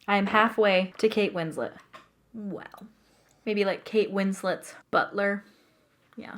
I am halfway to Kate Winslet. Well, maybe like Kate Winslet's butler. Yeah.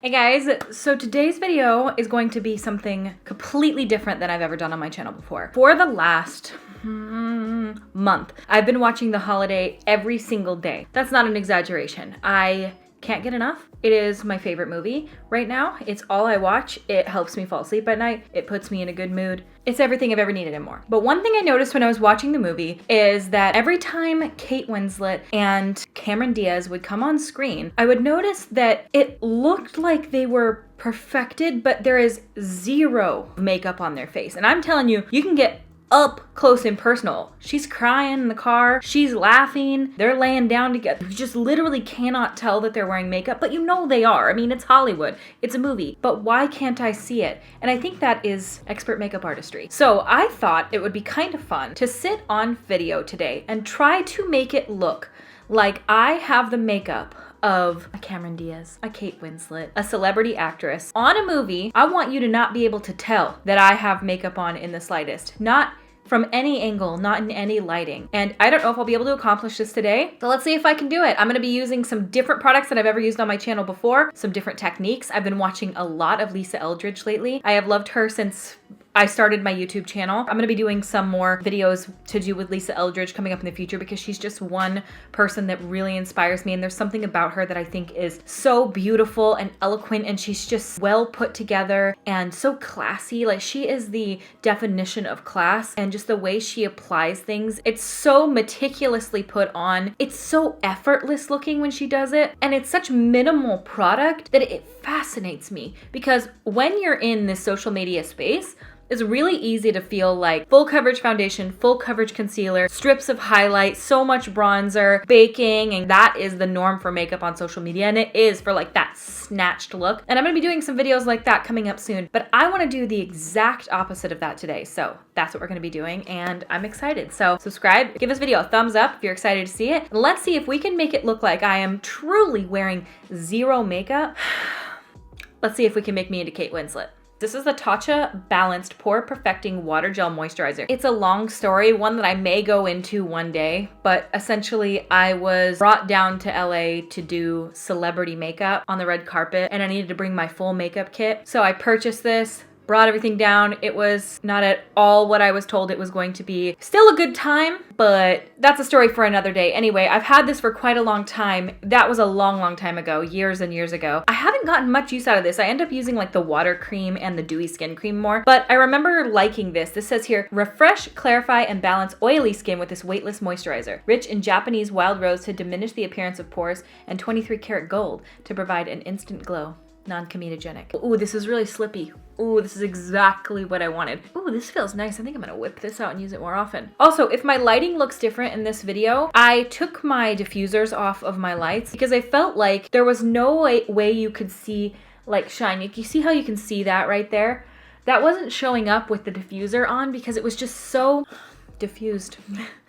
Hey guys, so today's video is going to be something completely different than I've ever done on my channel before. For the last month, I've been watching The Holiday every single day. That's not an exaggeration. I can't get enough. It is my favorite movie right now. It's all I watch. It helps me fall asleep at night. It puts me in a good mood. It's everything I've ever needed and more. But one thing I noticed when I was watching the movie is that every time Kate Winslet and Cameron Diaz would come on screen, I would notice that it looked like they were perfected, but there is zero makeup on their face. And I'm telling you, you can get up close and personal. She's crying in the car. She's laughing. They're laying down together. You just literally cannot tell that they're wearing makeup, but you know they are. I mean, it's Hollywood. It's a movie. But why can't I see it? And I think that is expert makeup artistry. So I thought it would be kind of fun to sit on video today and try to make it look like I have the makeup of a Cameron Diaz, a Kate Winslet, a celebrity actress on a movie. I want you to not be able to tell that I have makeup on in the slightest. Not from any angle, not in any lighting. And I don't know if I'll be able to accomplish this today, but let's see if I can do it. I'm gonna be using some different products that I've ever used on my channel before, some different techniques. I've been watching a lot of Lisa Eldridge lately. I have loved her since I started my YouTube channel. I'm gonna be doing some more videos to do with Lisa Eldridge coming up in the future because she's just one person that really inspires me, and there's something about her that I think is so beautiful and eloquent, and she's just well put together and so classy. Like, she is the definition of class, and just the way she applies things, it's so meticulously put on. It's so effortless looking when she does it, and it's such minimal product that it fascinates me, because when you're in this social media space, it's really easy to feel like full coverage foundation, full coverage concealer, strips of highlight, so much bronzer, baking, and that is the norm for makeup on social media, and it is for like that snatched look. And I'm gonna be doing some videos like that coming up soon, but I wanna do the exact opposite of that today. So that's what we're gonna be doing, and I'm excited. So subscribe, give this video a thumbs up if you're excited to see it. And let's see if we can make it look like I am truly wearing zero makeup. Let's see if we can make me into Kate Winslet. This is the Tatcha Balanced Pore Perfecting Water Gel Moisturizer. It's a long story, one that I may go into one day, but essentially I was brought down to LA to do celebrity makeup on the red carpet, and I needed to bring my full makeup kit. So I purchased this, brought everything down. It was not at all what I was told it was going to be. Still a good time, but that's a story for another day. Anyway, I've had this for quite a long time. That was a long, long time ago, years and years ago. I haven't gotten much use out of this. I end up using like the water cream and the dewy skin cream more, but I remember liking this. This says here, refresh, clarify, and balance oily skin with this weightless moisturizer. Rich in Japanese wild rose to diminish the appearance of pores, and 23 karat gold to provide an instant glow. Non-comedogenic. Ooh, this is really slippy. Ooh, this is exactly what I wanted. Ooh, this feels nice. I think I'm gonna whip this out and use it more often. Also, if my lighting looks different in this video, I took my diffusers off of my lights because I felt like there was no way you could see like shine. You see how you can see that right there? That wasn't showing up with the diffuser on because it was just so diffused.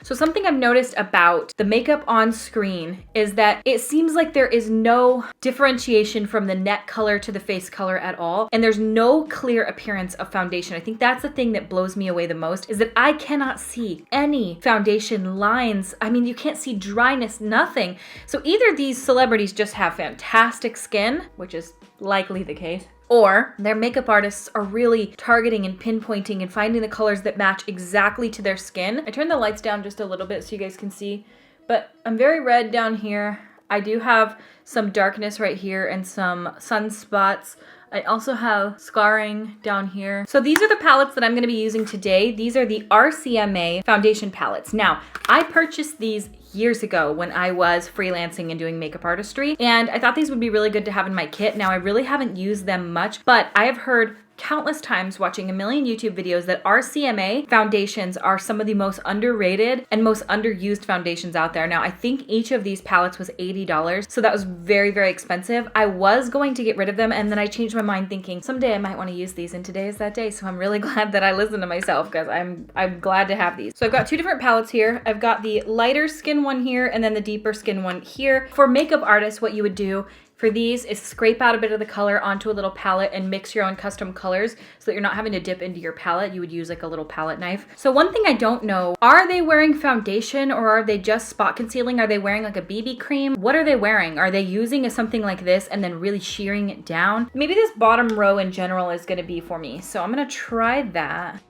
So something I've noticed about the makeup on screen is that it seems like there is no differentiation from the neck color to the face color at all, and there's no clear appearance of foundation. I think that's the thing that blows me away the most, is that I cannot see any foundation lines. I mean, you can't see dryness, nothing. So either these celebrities just have fantastic skin, which is likely the case, or their makeup artists are really targeting and pinpointing and finding the colors that match exactly to their skin. I turned the lights down just a little bit so you guys can see, but I'm very red down here. I do have some darkness right here and some sunspots. I also have scarring down here. So these are the palettes that I'm gonna be using today. These are the RCMA foundation palettes. Now, I purchased these years ago when I was freelancing and doing makeup artistry, and I thought these would be really good to have in my kit. Now, I really haven't used them much, but I have heard countless times watching a million YouTube videos that RCMA foundations are some of the most underrated and most underused foundations out there. Now, I think each of these palettes was $80, so that was very, very expensive. I was going to get rid of them, and then I changed my mind thinking someday I might want to use these, and today is that day, so I'm really glad that I listened to myself because I'm glad to have these. So I've got two different palettes here. I've got the lighter skin one here and then the deeper skin one here. For makeup artists, what you would do for these is scrape out a bit of the color onto a little palette and mix your own custom colors so that you're not having to dip into your palette. You would use like a little palette knife. So one thing I don't know, are they wearing foundation or are they just spot concealing? Are they wearing like a BB cream? What are they wearing? Are they using something like this and then really shearing it down? Maybe this bottom row in general is gonna be for me. So I'm gonna try that.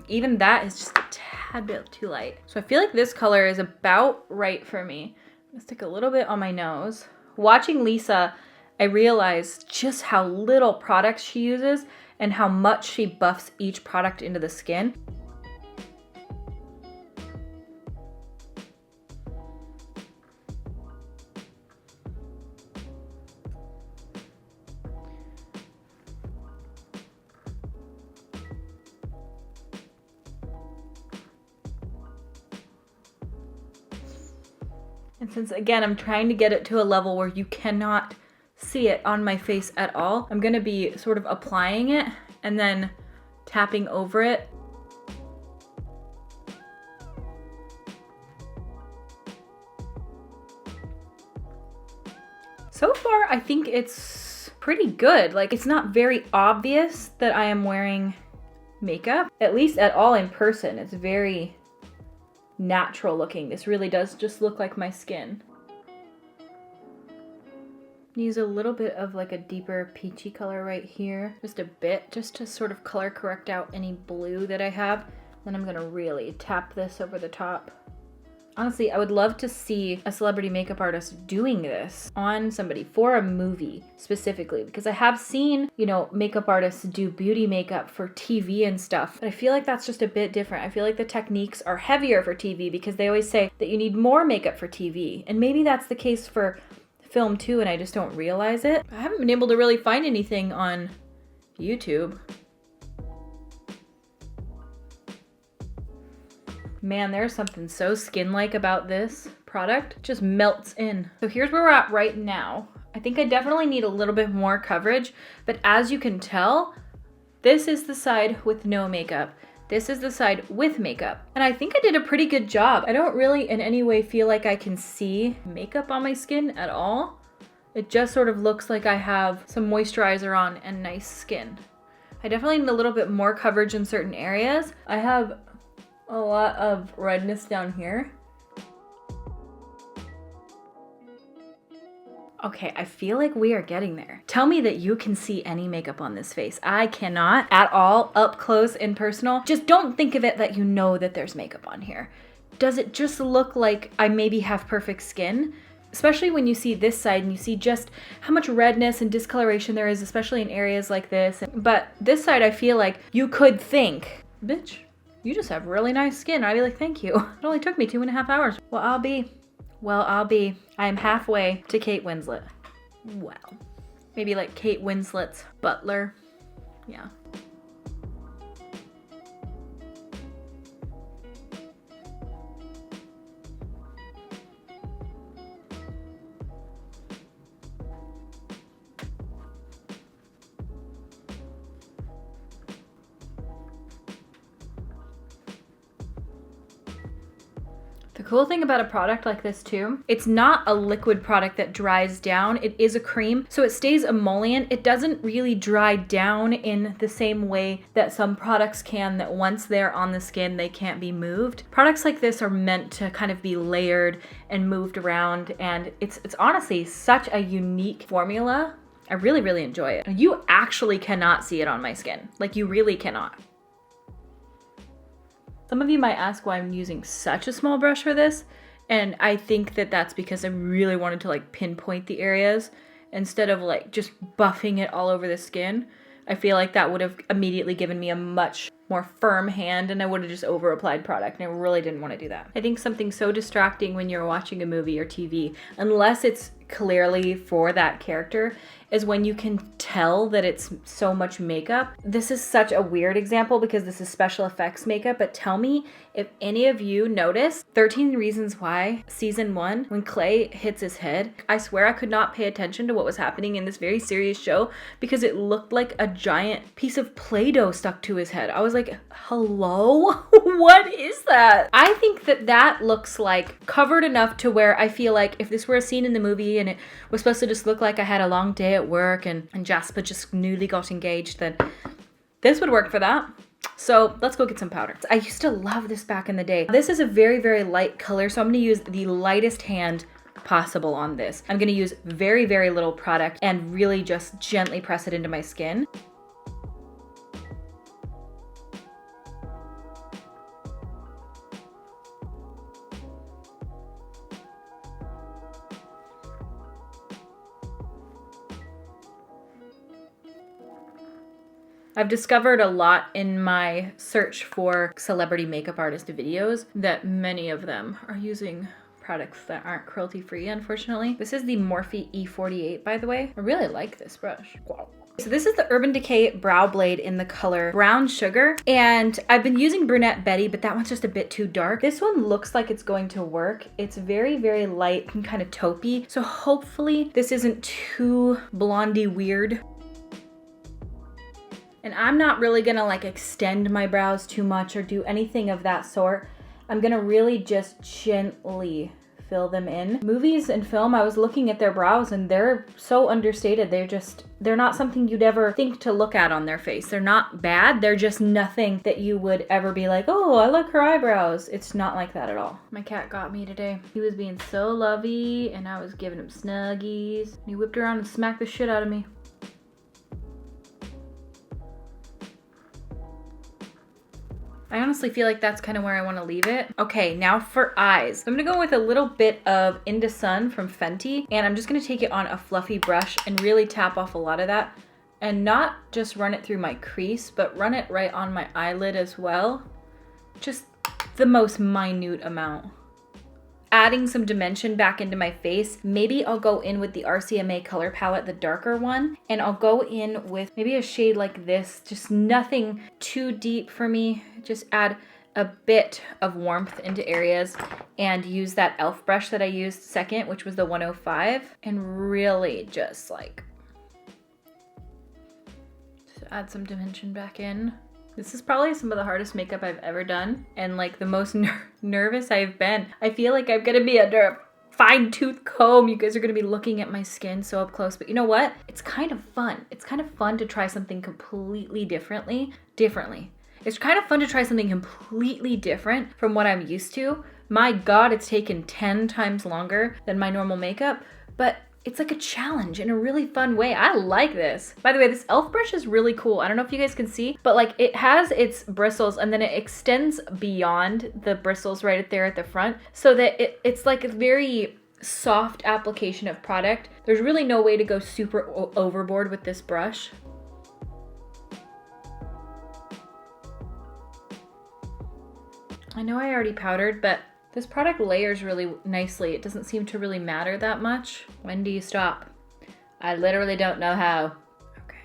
Even that is just a tad bit too light. So I feel like this color is about right for me. I'm gonna stick a little bit on my nose. Watching Lisa, I realized just how little product she uses and how much she buffs each product into the skin. And since, again, I'm trying to get it to a level where you cannot see it on my face at all, I'm gonna be sort of applying it and then tapping over it. So far, I think it's pretty good. Like, it's not very obvious that I am wearing makeup, at least at all in person. It's very natural looking. This really does just look like my skin. Use a little bit of like a deeper peachy color right here, just a bit, just to sort of color correct out any blue that I have. Then I'm gonna really tap this over the top. Honestly, I would love to see a celebrity makeup artist doing this on somebody for a movie specifically, because I have seen, you know, makeup artists do beauty makeup for TV and stuff, but I feel like that's just a bit different. I feel like the techniques are heavier for TV because they always say that you need more makeup for TV, and maybe that's the case for film too, and I just don't realize it. I haven't been able to really find anything on YouTube. Man, there's something so skin-like about this product. It just melts in. So here's where we're at right now. I think I definitely need a little bit more coverage, but as you can tell, this is the side with no makeup. This is the side with makeup. And I think I did a pretty good job. I don't really in any way feel like I can see makeup on my skin at all. It just sort of looks like I have some moisturizer on and nice skin. I definitely need a little bit more coverage in certain areas. I have a lot of redness down here. Okay, I feel like we are getting there. Tell me that you can see any makeup on this face. I cannot at all, up close and personal. Just don't think of it that you know that there's makeup on here. Does it just look like I maybe have perfect skin? Especially when you see this side and you see just how much redness and discoloration there is, especially in areas like this. But this side, I feel like you could think, bitch, you just have really nice skin. I'd be like, thank you. It only took me 2.5 hours. Well, I'll be. I am halfway to Kate Winslet. Well, maybe like Kate Winslet's butler. Yeah. The cool thing about a product like this too, it's not a liquid product that dries down. It is a cream, so it stays emollient. It doesn't really dry down in the same way that some products can, that once they're on the skin, they can't be moved. Products like this are meant to kind of be layered and moved around, and it's honestly such a unique formula. I really, really enjoy it. You actually cannot see it on my skin. Like, you really cannot. Some of you might ask why I'm using such a small brush for this, and I think that that's because I really wanted to like pinpoint the areas instead of like just buffing it all over the skin. I feel like that would have immediately given me a much more firm hand and I would have just over applied product, and I really didn't want to do that. I think something so distracting when you're watching a movie or TV, unless it's clearly for that character, is when you can tell that it's so much makeup. This is such a weird example because this is special effects makeup, but tell me if any of you noticed 13 Reasons Why season 1 when Clay hits his head. I swear I could not pay attention to what was happening in this very serious show because it looked like a giant piece of Play-Doh stuck to his head. I was like, hello? What is that? I think that that looks like covered enough to where I feel like if this were a scene in the movie and it was supposed to just look like I had a long day at work and Jasper just newly got engaged, then this would work for that. So let's go get some powder. I used to love this back in the day. This is a very, very light color, so I'm gonna use the lightest hand possible on this. I'm gonna use very, very little product and really just gently press it into my skin. I've discovered a lot in my search for celebrity makeup artist videos that many of them are using products that aren't cruelty-free, unfortunately. This is the Morphe E48, by the way. I really like this brush. Wow. So this is the Urban Decay Brow Blade in the color Brown Sugar. And I've been using Brunette Betty, but that one's just a bit too dark. This one looks like it's going to work. It's very, very light and kind of taupey. So hopefully this isn't too blondie weird. And I'm not really gonna like extend my brows too much or do anything of that sort. I'm gonna really just gently fill them in. Movies and film, I was looking at their brows and they're so understated. They're not something you'd ever think to look at on their face. They're not bad. They're just nothing that you would ever be like, oh, I like her eyebrows. It's not like that at all. My cat got me today. He was being so lovey and I was giving him snuggies. He whipped around and smacked the shit out of me. I honestly feel like that's kind of where I want to leave it. Okay, now for eyes. I'm gonna go with a little bit of Inda Sun from Fenty, and I'm just gonna take it on a fluffy brush and really tap off a lot of that, and not just run it through my crease, but run it right on my eyelid as well. Just the most minute amount. Adding some dimension back into my face. Maybe I'll go in with the RCMA color palette, the darker one, and I'll go in with maybe a shade like this, just nothing too deep for me. Just add a bit of warmth into areas and use that e.l.f. brush that I used second, which was the 105, and really just like add some dimension back in. This is probably some of the hardest makeup I've ever done and like the most nervous I've been. I feel like I'm gonna be under a fine-tooth comb. You guys are gonna be looking at my skin so up close, but you know what? It's kind of fun. It's kind of fun to try something completely differently. It's kind of fun to try something completely different from what I'm used to. My God, it's taken 10 times longer than my normal makeup, but it's like a challenge in a really fun way. I like this. By the way, this e.l.f. brush is really cool. I don't know if you guys can see, but like it has its bristles and then it extends beyond the bristles right there at the front so that it's like a very soft application of product. There's really no way to go super overboard with this brush. I know I already powdered, but this product layers really nicely. It doesn't seem to really matter that much. When do you stop? I literally don't know how. Okay.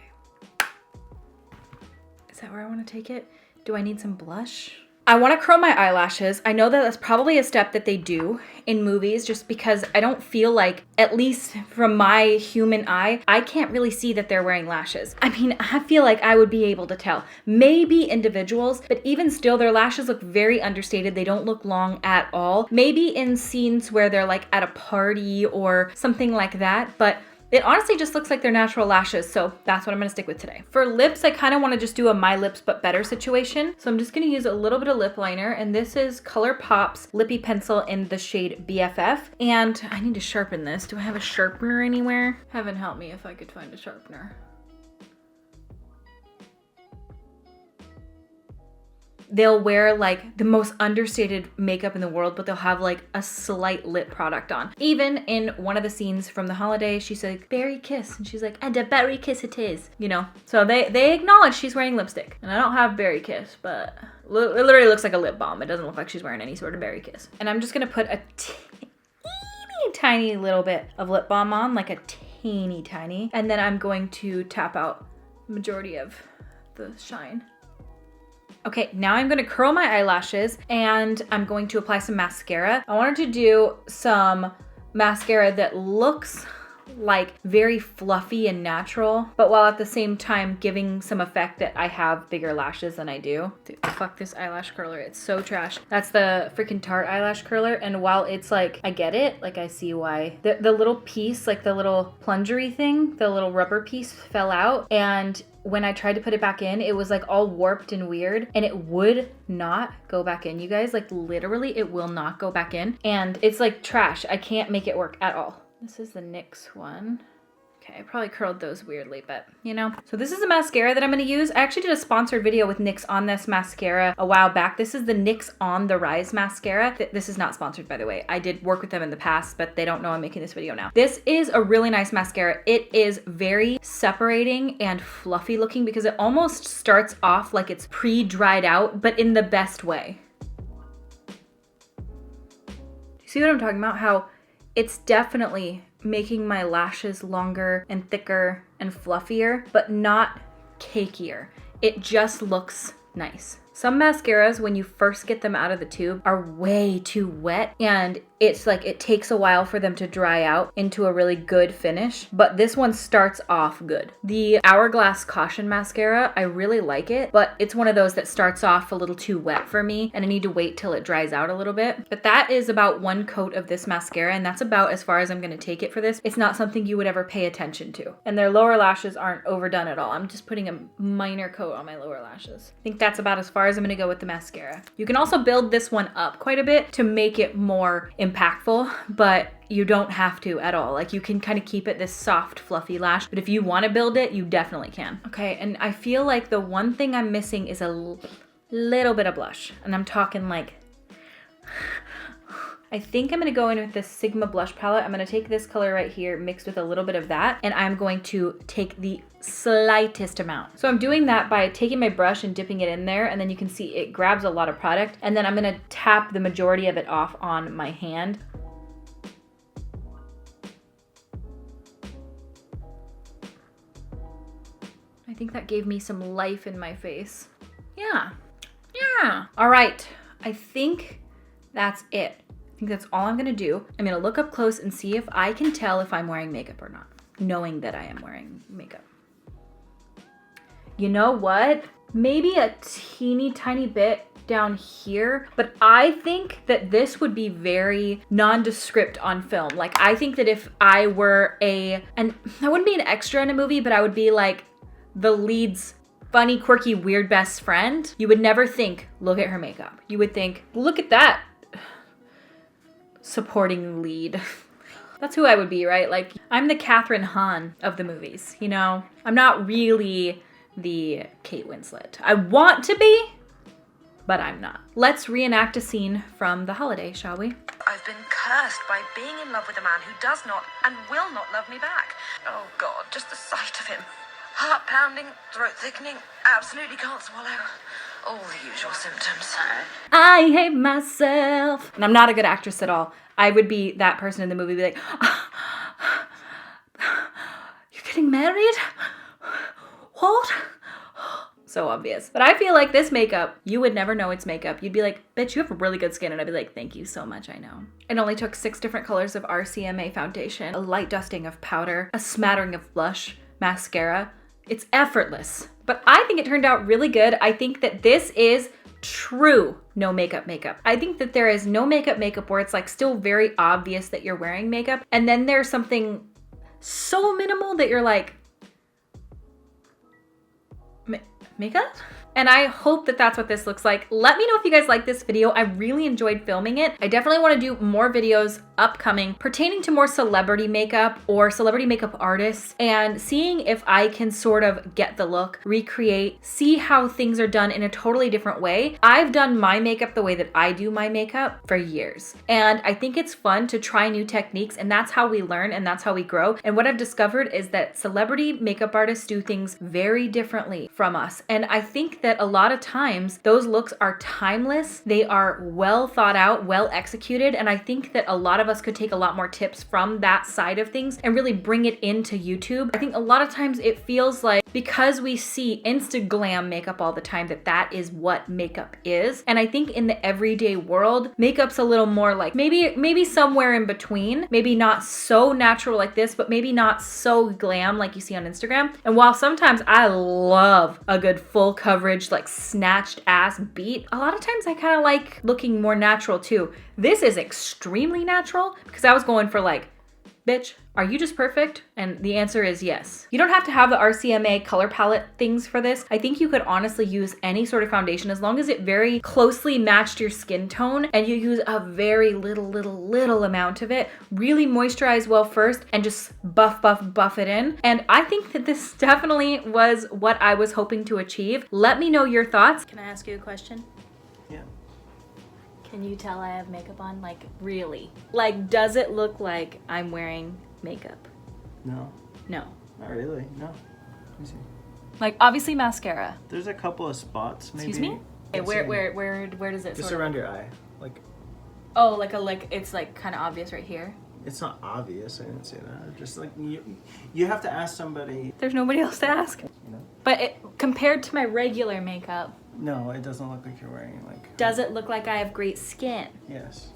Is that where I want to take it? Do I need some blush? I want to curl my eyelashes. I know that that's probably a step that they do in movies just because I don't feel like, at least from my human eye, I can't really see that they're wearing lashes. I mean, I feel like I would be able to tell. Maybe individuals, but even still, their lashes look very understated. They don't look long at all. Maybe in scenes where they're like at a party or something like that, but it honestly just looks like they're natural lashes, so that's what I'm gonna stick with today. For lips, I kind of want to just do a My Lips But Better situation. So I'm just gonna use a little bit of lip liner, and this is ColourPop's Lippy Pencil in the shade BFF. And I need to sharpen this. Do I have a sharpener anywhere? Heaven help me if I could find a sharpener. They'll wear like the most understated makeup in the world, but they'll have like a slight lip product on. Even in one of the scenes from the holiday, she's like, berry kiss. And she's like, and a berry kiss it is, you know? So they acknowledge she's wearing lipstick. And I don't have berry kiss, but it literally looks like a lip balm. It doesn't look like she's wearing any sort of berry kiss. And I'm just gonna put a teeny tiny little bit of lip balm on, like a teeny tiny. And then I'm going to tap out the majority of the shine. Okay, now I'm gonna curl my eyelashes and I'm going to apply some mascara. I wanted to do some mascara that looks like very fluffy and natural, but while at the same time giving some effect that I have bigger lashes than I do. Dude, fuck this eyelash curler, it's so trash. That's the freaking Tarte eyelash curler, and while it's like, I get it, like I see why. The little piece, like the little plungery thing, the little rubber piece fell out, and when I tried to put it back in, it was like all warped and weird, and it would not go back in, you guys. Like literally, it will not go back in, and it's like trash. I can't make it work at all. This is the NYX one. Okay, I probably curled those weirdly, but you know. So this is a mascara that I'm gonna use. I actually did a sponsored video with NYX on this mascara a while back. This is the NYX On The Rise mascara. This is not sponsored, by the way. I did work with them in the past, but they don't know I'm making this video now. This is a really nice mascara. It is very separating and fluffy looking because it almost starts off like it's pre-dried out, but in the best way. You see what I'm talking about? How it's definitely making my lashes longer and thicker and fluffier, but not cakier. It just looks nice. Some mascaras, when you first get them out of the tube, are way too wet, and it's like it takes a while for them to dry out into a really good finish, but this one starts off good. The Hourglass Caution mascara, I really like it, but it's one of those that starts off a little too wet for me, and I need to wait till it dries out a little bit. But that is about one coat of this mascara, and that's about as far as I'm gonna take it for this. It's not something you would ever pay attention to. And their lower lashes aren't overdone at all. I'm just putting a minor coat on my lower lashes. I think that's about as far as I'm gonna go with the mascara. You can also build this one up quite a bit to make it more impactful, but you don't have to at all. Like you can kind of keep it this soft, fluffy lash, but if you want to build it, you definitely can. Okay, and I feel like the one thing I'm missing is a little bit of blush, and I'm talking like, I think I'm gonna go in with this Sigma blush palette. I'm gonna take this color right here mixed with a little bit of that, and I'm going to take the slightest amount. So I'm doing that by taking my brush and dipping it in there, and then you can see it grabs a lot of product, and then I'm gonna tap the majority of it off on my hand. I think that gave me some life in my face. Yeah. All right, I think that's it. I think that's all I'm gonna do. I'm gonna look up close and see if I can tell if I'm wearing makeup or not, knowing that I am wearing makeup. You know what? Maybe a teeny tiny bit down here, but I think that this would be very nondescript on film. Like I think that if I were and I wouldn't be an extra in a movie, but I would be like the lead's funny, quirky, weird best friend, you would never think, look at her makeup. You would think, look at that supporting lead. That's who I would be, right? Like I'm the Catherine Hahn of the movies, you know? I'm not really the Kate Winslet. I want to be, but I'm not. Let's reenact a scene from The Holiday, shall we? I've been cursed by being in love with a man who does not and will not love me back. Oh God, just the sight of him. Heart pounding, throat thickening, absolutely can't swallow. All the usual symptoms. I hate myself. And I'm not a good actress at all. I would be that person in the movie, be like, you're getting married? What? So obvious. But I feel like this makeup, you would never know it's makeup. You'd be like, bitch, you have really good skin. And I'd be like, thank you so much, I know. It only took 6 different colors of RCMA foundation, a light dusting of powder, a smattering of blush, mascara. It's effortless. But I think it turned out really good. I think that this is true no makeup makeup. I think that there is no makeup makeup where it's like still very obvious that you're wearing makeup. And then there's something so minimal that you're like, makeup? And I hope that that's what this looks like. Let me know if you guys like this video. I really enjoyed filming it. I definitely want to do more videos upcoming pertaining to more celebrity makeup or celebrity makeup artists and seeing if I can sort of get the look, recreate, see how things are done in a totally different way. I've done my makeup the way that I do my makeup for years. And I think it's fun to try new techniques, and that's how we learn and that's how we grow. And what I've discovered is that celebrity makeup artists do things very differently from us. And I think that a lot of times those looks are timeless. They are well thought out, well executed. And I think that a lot of us could take a lot more tips from that side of things and really bring it into YouTube. I think a lot of times it feels like because we see Instagram makeup all the time that is what makeup is. And I think in the everyday world, makeup's a little more like maybe somewhere in between. Maybe not so natural like this, but maybe not so glam like you see on Instagram. And while sometimes I love a good full coverage, like snatched ass beat, a lot of times I kind of like looking more natural too. This is extremely natural because I was going for like, bitch, are you just perfect? And the answer is yes. You don't have to have the RCMA color palette things for this. I think you could honestly use any sort of foundation as long as it very closely matched your skin tone and you use a very little amount of it. Really moisturize well first and just buff it in. And I think that this definitely was what I was hoping to achieve. Let me know your thoughts. Can I ask you a question? Yeah. Can you tell I have makeup on? Like, really? Like, does it look like I'm wearing makeup? No. No. Not really, no. Let me see. Like, obviously mascara. There's a couple of spots, maybe. Excuse me? Okay, where does it Just sort around your eye. Like, oh, like it's like kind of obvious right here? it's not obvious, I didn't say that. Just like, you have to ask somebody. There's nobody else to ask. You know? But compared to my regular makeup, No, it doesn't look like you're wearing like. does it look like I have great skin? Yes.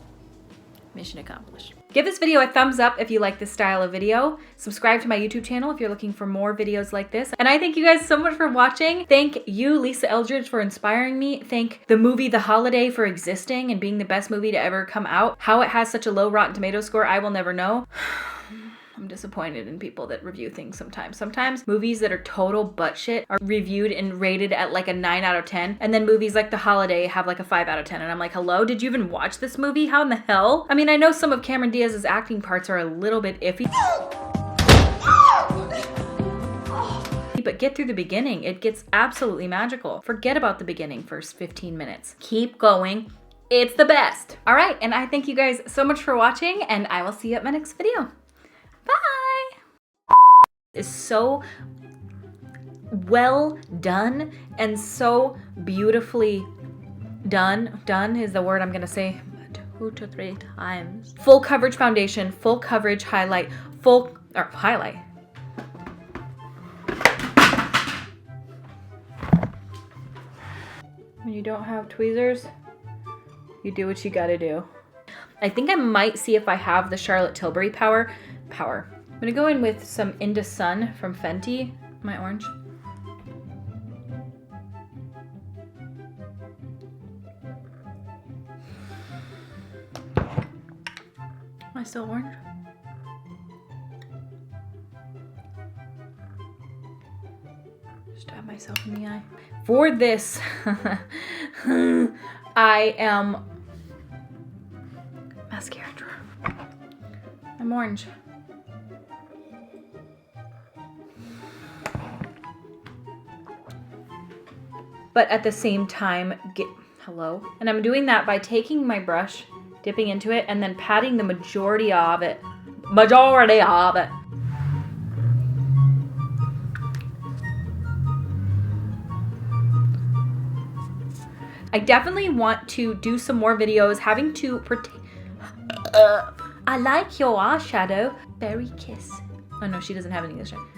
Mission accomplished. Give this video a thumbs up if you like this style of video. Subscribe to my YouTube channel if you're looking for more videos like this. And I thank you guys so much for watching. Thank you, Lisa Eldridge, for inspiring me. Thank the movie The Holiday for existing and being the best movie to ever come out. How it has such a low Rotten Tomatoes score, I will never know. I'm disappointed in people that review things sometimes. Sometimes movies that are total butt shit are reviewed and rated at like a 9 out of 10. And then movies like The Holiday have like a 5 out of 10. And I'm like, hello, did you even watch this movie? How in the hell? I mean, I know some of Cameron Diaz's acting parts are a little bit iffy. But get through the beginning. It gets absolutely magical. Forget about the beginning, first 15 minutes. Keep going. It's the best. All right, and I thank you guys so much for watching, and I will see you at my next video. Bye! Is so well done and so beautifully done. Done is the word I'm gonna say 2 to 3 times. Full coverage foundation, full coverage highlight, highlight. When you don't have tweezers, you do what you gotta do. I think I might see if I have the Charlotte Tilbury Power. I'm gonna go in with some Inda Sun from Fenty, my orange. Am I still orange? Just dab myself in the eye. For this, I am mascara drawer. I'm orange. But at the same time, hello? And I'm doing that by taking my brush, dipping into it, and then patting the majority of it. I definitely want to do some more videos having to I like your eyeshadow. Berry kiss. Oh no, she doesn't have any this time.